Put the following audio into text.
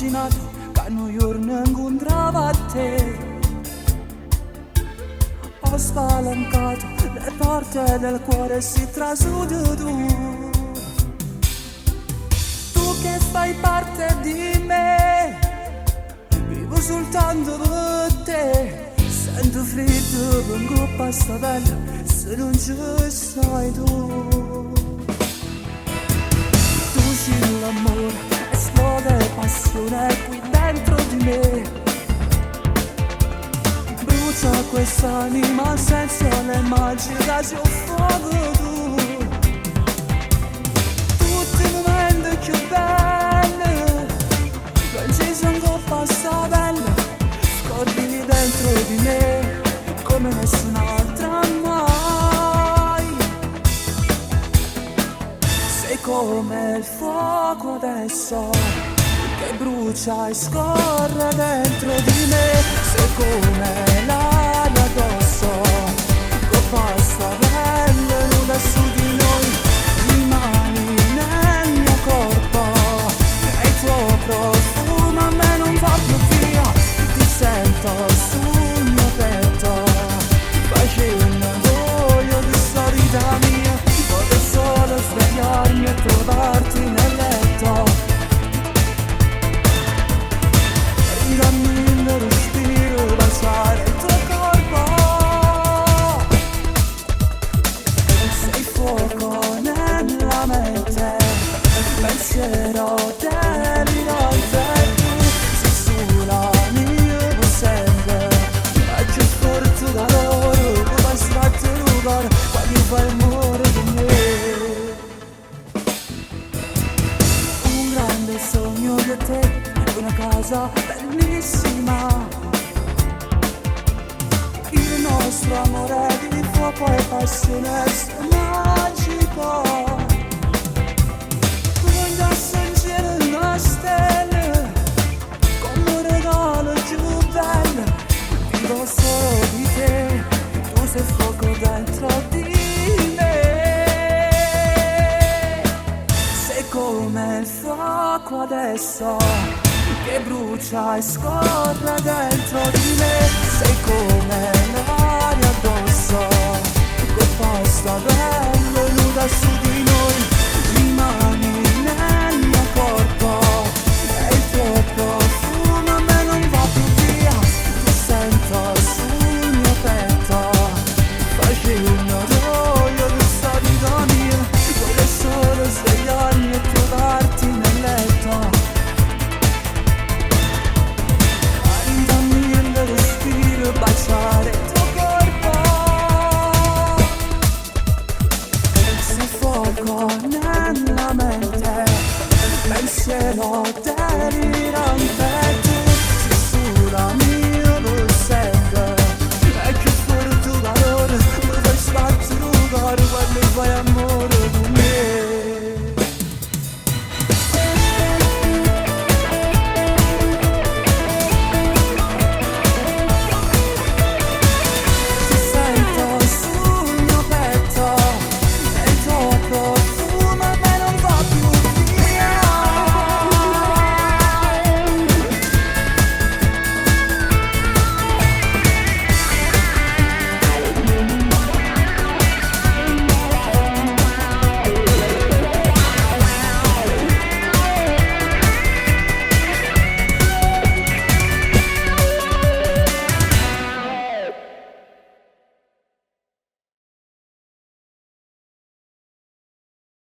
immaginato che noi giorni incontrava a te. Ho spalancato le porte del cuore e si trasudo tu. Tu che fai parte di me, vivo soltanto per te. Sento freddo, vengo a sta bella se non ci sei tu. Tu sei l'amore, esplode passione qui dentro di me. Brucia quest'anima senza le magica c'è un fuoco tu. Tutti i momenti più belli, non ci sono coppa sta bella. Scordi dentro di me come nessun'altra mai. Sei come il fuoco adesso che brucia e scorre dentro di me. Sei come l'aria addosso che passa bella nuda su di noi. Rimani nel mio corpo e il tuo profumo a me non va più via. Ti sento sul mio petto, facendo voglio di sta vita mia. Vorrei solo svegliarmi e trovarti nel letto. Ridammi il respiro, baciare il tuo corpo. Sei fuoco nella mente, pensiero delirante. Tu sei sulla mia possente, è più forte da loro, come sfatti l'ugor quando fai amore con me. Un grande sogno di te, una casa bellissima. Il nostro amore di fuoco e passione è magico. Voglio assaggere una stella come un regalo più bello. Vivo solo di te, tu sei fuoco dentro di me. Sei come il fuoco adesso che brucia e scorre dentro di me. Sei come l'aria addosso che passa bella e nuda su di noi. Rimani nel mio corpo e il tuo profumo a me non va più via. Ti sento sul mio petto, facendo voglio di sta vita mia. Vorrei solo svegliarmi e trovarti nel letto. Baciare il tuo corpo. Sei fuoco nella mente, pensiero delirante.